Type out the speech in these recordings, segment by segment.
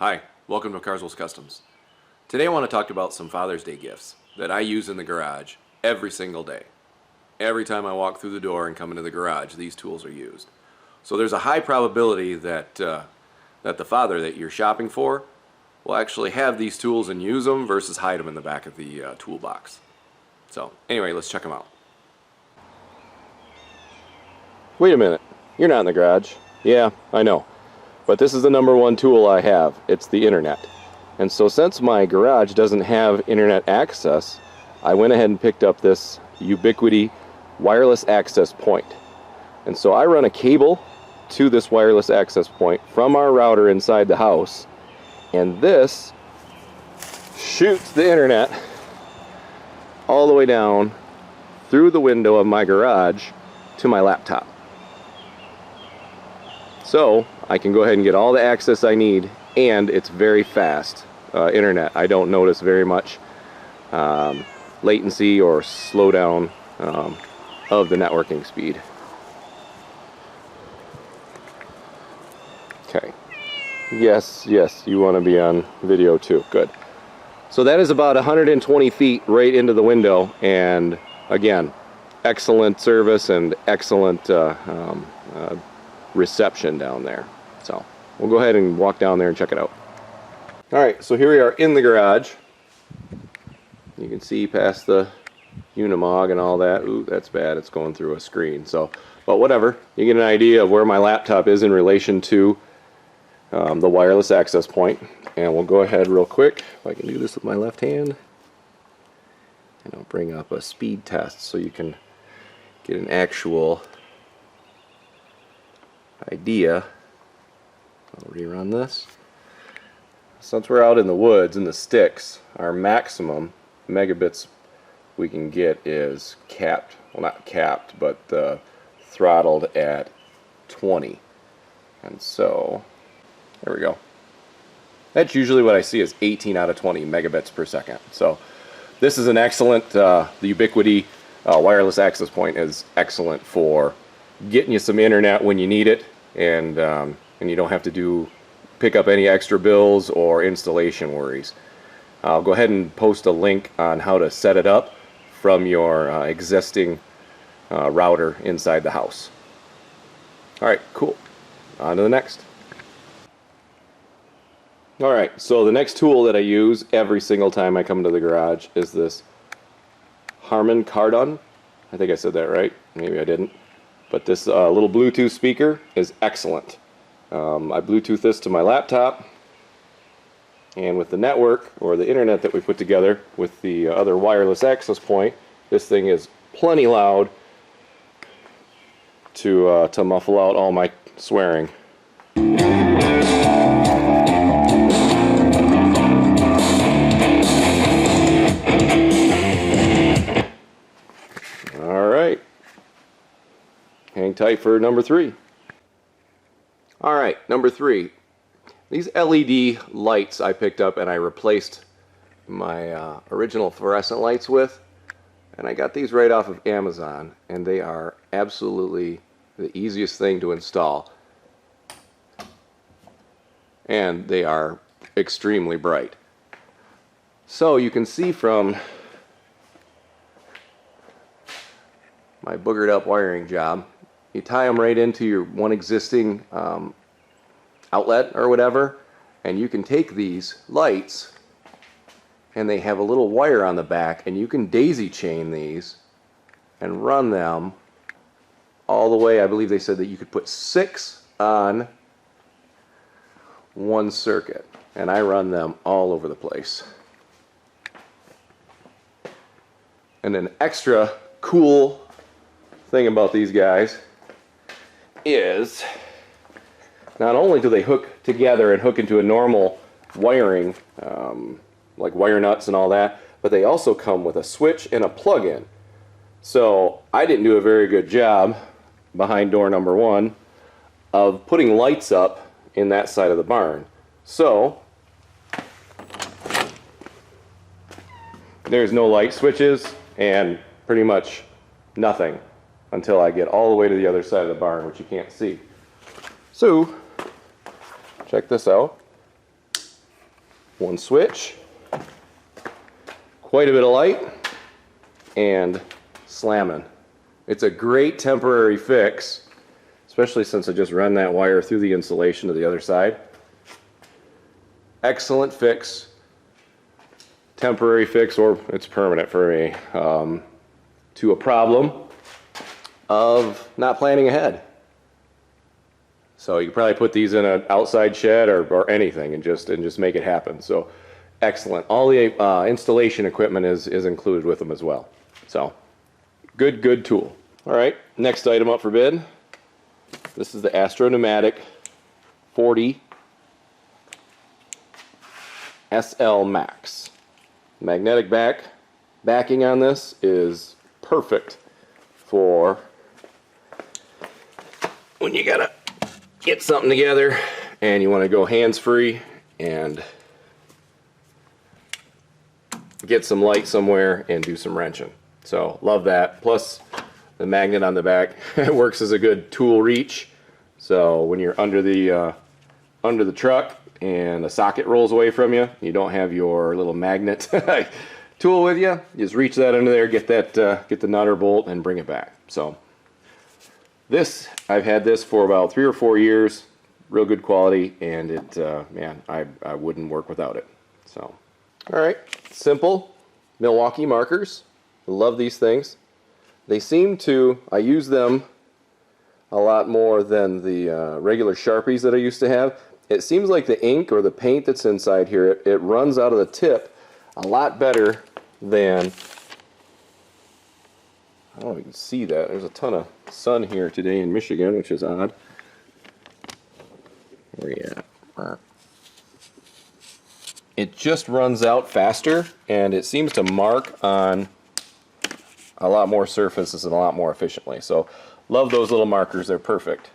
Hi, welcome to Carswell's Customs. Today I want to talk about some Father's Day gifts that I use in the garage every single day. Every time I walk through the door and come into the garage, these tools are used. So there's a high probability that the father that you're shopping for will actually have these tools and use them versus hide them in the back of the toolbox. So anyway, let's check them out. Wait a minute, you're not in the garage. Yeah, I know. But this is the number one tool I have. It's the internet. And so since my garage doesn't have internet access, I went ahead and picked up this Ubiquiti wireless access point. And so I run a cable to this wireless access point from our router inside the house, and this shoots the internet all the way down through the window of my garage to my laptop. So I can go ahead and get all the access I need, and it's very fast internet. I don't notice very much latency or slowdown of the networking speed. Okay. Yes, you want to be on video too. Good. So that is about 120 feet right into the window, and again, excellent service and excellent reception down there. So we'll go ahead and walk down there and check it out. Alright, so here we are in the garage. You can see past the Unimog and all that. Ooh, that's bad, it's going through a screen. So, but whatever, you get an idea of where my laptop is in relation to the wireless access point. And we'll go ahead real quick, if I can do this with my left hand, and I'll bring up a speed test so you can get an actual idea. I'll rerun this. Since we're out in the woods, in the sticks, our maximum megabits we can get is capped, well not capped, but throttled at 20. And so, there we go. That's usually what I see is 18 out of 20 megabits per second. So this is an excellent, the Ubiquiti wireless access point is excellent for getting you some internet when you need it, and you don't have to pick up any extra bills or installation worries. I'll go ahead and post a link on how to set it up from your existing router inside the house. Alright, cool. On to the next. Alright, so the next tool that I use every single time I come to the garage is this Harman Kardon. I think I said that right. Maybe I didn't. But this little Bluetooth speaker is excellent. I Bluetooth this to my laptop, and with the network or the internet that we put together with the other wireless access point, this thing is plenty loud to muffle out all my swearing. Alright. Hang tight for number 3. Alright, number 3. These LED lights I picked up and I replaced my original fluorescent lights with, and I got these right off of Amazon, and they are absolutely the easiest thing to install, and they are extremely bright. So you can see from my boogered up wiring job, you tie them right into your one existing outlet or whatever, and you can take these lights, and they have a little wire on the back, and you can daisy chain these and run them all the way. I believe they said that you could put 6 on one circuit, and I run them all over the place. And an extra cool thing about these guys is not only do they hook together and hook into a normal wiring, like wire nuts and all that, but they also come with a switch and a plug-in. So I didn't do a very good job behind door number 1 of putting lights up in that side of the barn. So there's no light switches and pretty much nothing until I get all the way to the other side of the barn, which you can't see. So check this out. one switch, quite a bit of light, and slamming. It's a great temporary fix, especially since I just run that wire through the insulation to the other side. Excellent fix, temporary fix, or it's permanent for me, to a problem of not planning ahead. So you can probably put these in an outside shed or anything and just make it happen. So excellent. All the installation equipment is included with them as well. So good tool. All right, next item up for bid. This is the Astro Pneumatic 40 SL Max. Magnetic backing on this is perfect for when you gotta get something together and you want to go hands-free and get some light somewhere and do some wrenching. So love that. Plus the magnet on the back it works as a good tool reach. So when you're under the truck and a socket rolls away from you, you don't have your little magnet tool with you. You just reach that under there, get the nut or bolt, and bring it back. So this, I've had this for about 3 or 4 years, real good quality, and it, man, I wouldn't work without it. So, all right, simple Milwaukee markers. Love these things. They seem to, I use them a lot more than the regular Sharpies that I used to have. It seems like the ink or the paint that's inside here, it runs out of the tip a lot better than, I don't know if you can see that. There's a ton of sun here today in Michigan, which is odd. Where you at? It just runs out faster, and it seems to mark on a lot more surfaces and a lot more efficiently. So, love those little markers. They're perfect.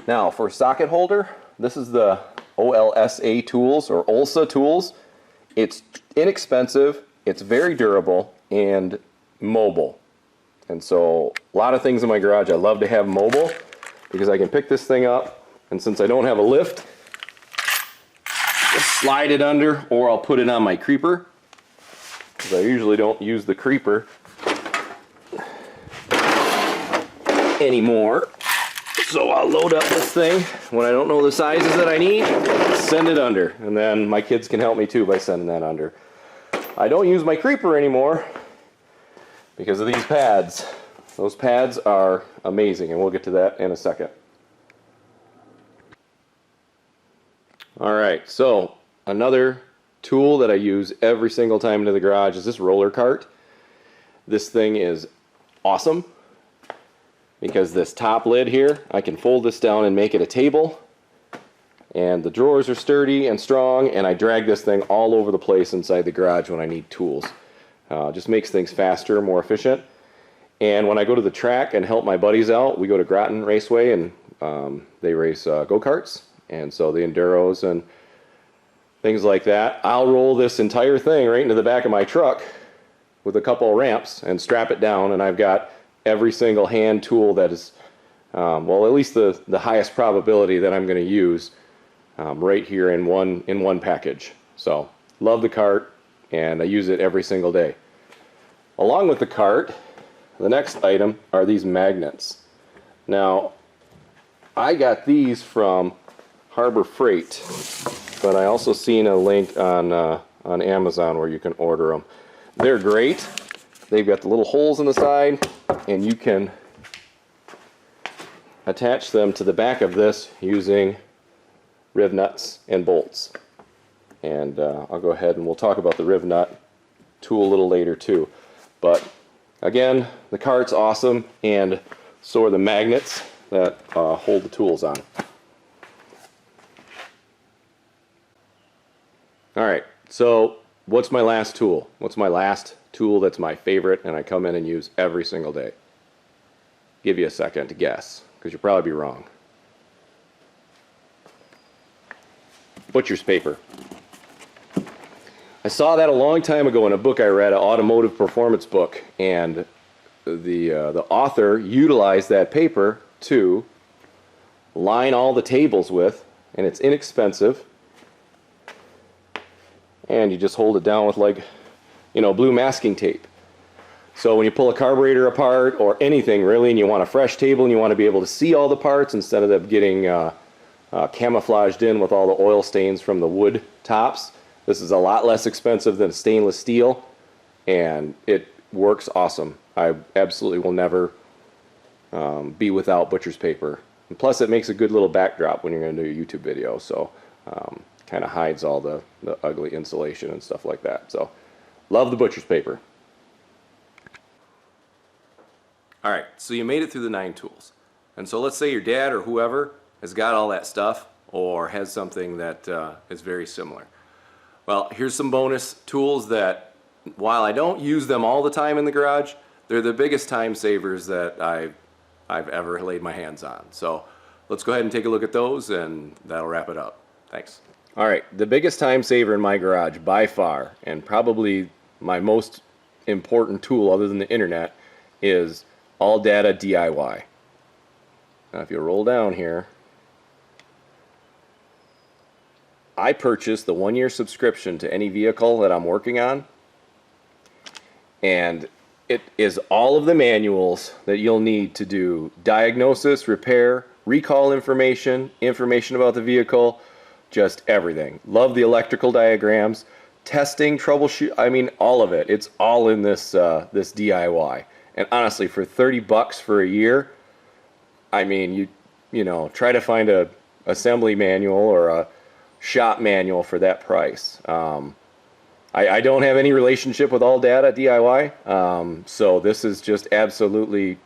Now, for socket holder, this is the Olsa tools, or Olsa tools. It's inexpensive, it's very durable, and mobile. And so a lot of things in my garage I love to have mobile because I can pick this thing up, and since I don't have a lift, just slide it under, or I'll put it on my creeper because I usually don't use the creeper anymore. So I'll load up this thing when I don't know the sizes that I need, send it under, and then my kids can help me too by sending that under. I don't use my creeper anymore because of these pads. Those pads are amazing, and we'll get to that in a second. Alright, so another tool that I use every single time into the garage is this roller cart. This thing is awesome because this top lid here, I can fold this down and make it a table, and the drawers are sturdy and strong, and I drag this thing all over the place inside the garage when I need tools. Just makes things faster, more efficient. And when I go to the track and help my buddies out, we go to Groton Raceway, and they race go-karts, and so the enduros and things like that. I'll roll this entire thing right into the back of my truck with a couple of ramps and strap it down, and I've got every single hand tool that is, well, at least the highest probability that I'm going to use right here in one package. So love the cart, and I use it every single day. Along with the cart, the next item are these magnets. Now, I got these from Harbor Freight, but I also seen a link on Amazon where you can order them. They're great. They've got the little holes in the side, and you can attach them to the back of this using rivet nuts and bolts. And I'll go ahead and we'll talk about the Rivet Nut tool a little later too. But again, the cart's awesome, and so are the magnets that hold the tools on. Alright, so what's my last tool? What's my last tool that's my favorite and I come in and use every single day? Give you a second to guess, because you'll probably be wrong. Butcher's paper. I saw that a long time ago in a book I read, an automotive performance book, and the author utilized that paper to line all the tables with and it's inexpensive. And you just hold it down with, like, you know, blue masking tape. So when you pull a carburetor apart or anything really, and you want a fresh table and you want to be able to see all the parts instead of them getting camouflaged in with all the oil stains from the wood tops, this is a lot less expensive than stainless steel, and it works awesome. I absolutely will never be without butcher's paper. And plus, it makes a good little backdrop when you're going to do a YouTube video, so kind of hides all the ugly insulation and stuff like that. So, love the butcher's paper. Alright, so you made it through the 9 tools. And so let's say your dad or whoever has got all that stuff or has something that is very similar. Well, here's some bonus tools that, while I don't use them all the time in the garage, they're the biggest time savers that I've ever laid my hands on. So let's go ahead and take a look at those, and that'll wrap it up. Thanks. Alright, the biggest time saver in my garage by far, and probably my most important tool other than the internet, is ALLDATA DIY. Now if you roll down here, I purchased the 1-year subscription to any vehicle that I'm working on, and it is all of the manuals that you'll need to do diagnosis, repair, recall information, information about the vehicle, just everything. Love the electrical diagrams, testing, troubleshoot, I mean all of it. It's all in this this DIY. And honestly, for 30 bucks for a year, I mean, you know, try to find a assembly manual or a shop manual for that price. I don't have any relationship with ALLDATA DIY, so this is just absolutely,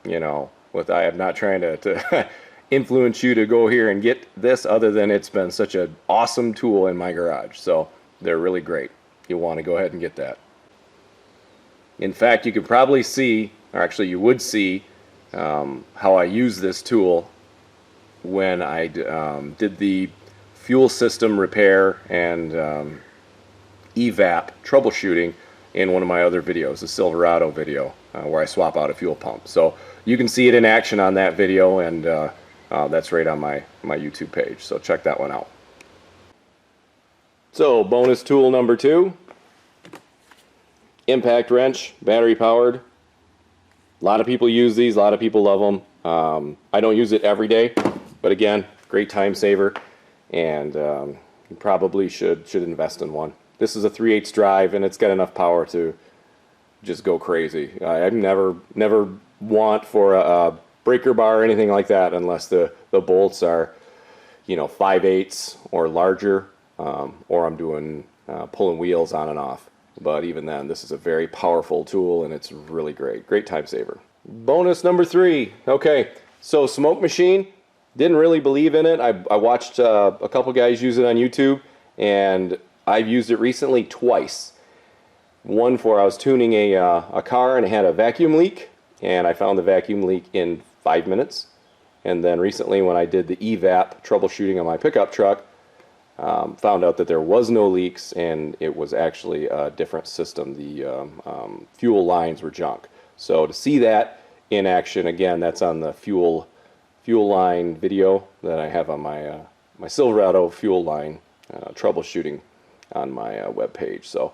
you know, I am not trying to influence you to go here and get this, other than it's been such an awesome tool in my garage. So they're really great. You'll want to go ahead and get that. In fact, you could probably see, or actually you would see, how I use this tool when I did the fuel system repair and evap troubleshooting in one of my other videos, the Silverado video, where I swap out a fuel pump. So you can see it in action on that video, and that's right on my YouTube page, so check that one out. So bonus tool number 2. Impact wrench, battery powered. A lot of people use these, a lot of people love them. I don't use it every day, but again, great time saver, and you probably should invest in one. This is a 3/8 drive, and it's got enough power to just go crazy. I never want for a breaker bar or anything like that unless the bolts are, you know, 5/8 or larger, or I'm doing pulling wheels on and off. But even then, this is a very powerful tool, and it's really great time saver. Bonus number 3. Okay, so smoke machine, didn't really believe in it. I watched a couple guys use it on YouTube, and I've used it recently twice. One for I was tuning a car and it had a vacuum leak, and I found the vacuum leak in 5 minutes. And then recently when I did the evap troubleshooting on my pickup truck, found out that there was no leaks, and it was actually a different system. The fuel lines were junk. So to see that in action, again, that's on the fuel line video that I have on my my Silverado fuel line troubleshooting on my web page, so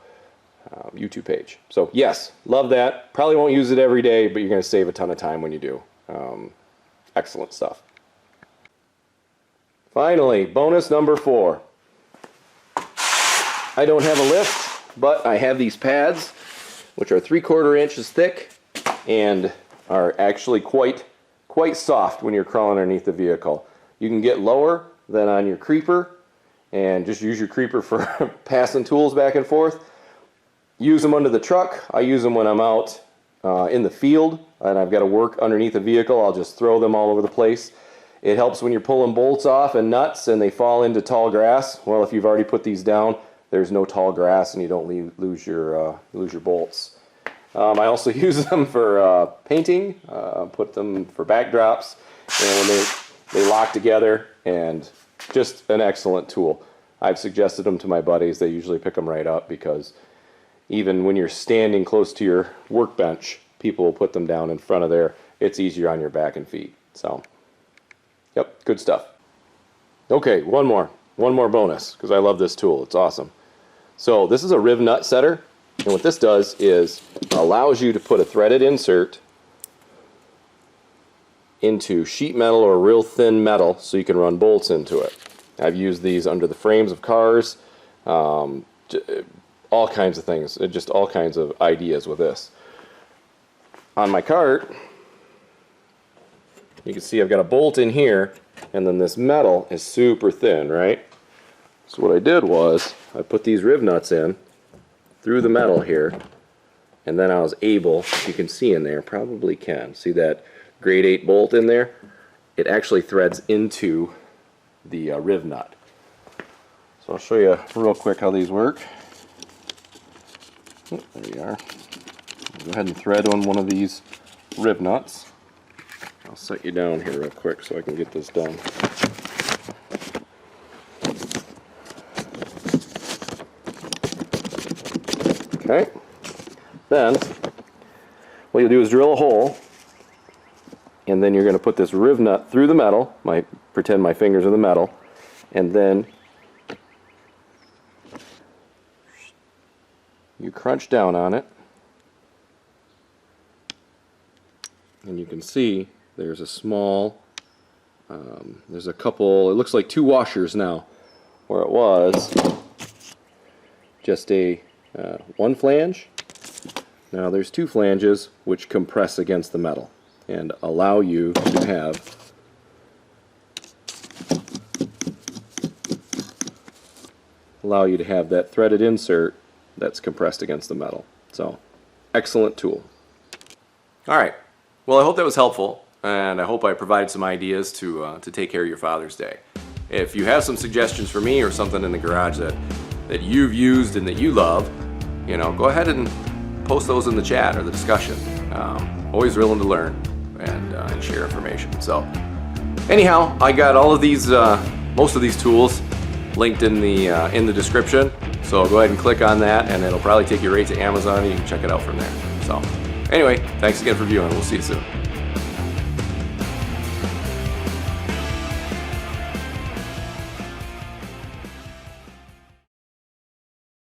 YouTube page. So yes, love that. Probably won't use it every day, but you're going to save a ton of time when you do. Excellent stuff. Finally, bonus number 4. I don't have a lift, but I have these pads, which are 3/4 inches thick and are actually quite soft when you're crawling underneath the vehicle. You can get lower than on your creeper and just use your creeper for passing tools back and forth. Use them under the truck. I use them when I'm out in the field and I've got to work underneath the vehicle. I'll just throw them all over the place. It helps when you're pulling bolts off and nuts and they fall into tall grass. Well, if you've already put these down, there's no tall grass and you don't lose your bolts. I also use them for painting, put them for backdrops, and when they lock together, and just an excellent tool. I've suggested them to my buddies. They usually pick them right up, because even when you're standing close to your workbench, people will put them down in front of there. It's easier on your back and feet. So, yep, good stuff. Okay, one more bonus, because I love this tool. It's awesome. So this is a Rivet Nut setter, and what this does is allows you to put a threaded insert into sheet metal or real thin metal so you can run bolts into it. I've used these under the frames of cars, all kinds of things, just all kinds of ideas with this. On my cart, you can see I've got a bolt in here, and then this metal is super thin, right? So what I did was I put these rivet nuts in through the metal here, and then I was able, if you can see in there, probably can, see that grade 8 bolt in there? It actually threads into the rivet nut. So I'll show you real quick how these work. Oh, there you are. Go ahead and thread on one of these rivet nuts. I'll set you down here real quick so I can get this done. Okay. Then what you'll do is drill a hole, and then you're going to put this rivet nut through the metal. Pretend my fingers are the metal, and then you crunch down on it, and you can see there's a small, there's a couple, it looks like 2 washers now, where it was just a one flange. Now there's 2 flanges which compress against the metal and allow you to have that threaded insert that's compressed against the metal. So, excellent tool. Alright, well, I hope that was helpful, and I hope I provided some ideas to take care of your Father's Day. If you have some suggestions for me or something in the garage that you've used and that you love, you know, go ahead and post those in the chat or the discussion. Always willing to learn and share information. So, anyhow, I got all of these, most of these tools linked in the description. So go ahead and click on that, and it'll probably take you right to Amazon, and you can check it out from there. So, anyway, thanks again for viewing. We'll see you soon.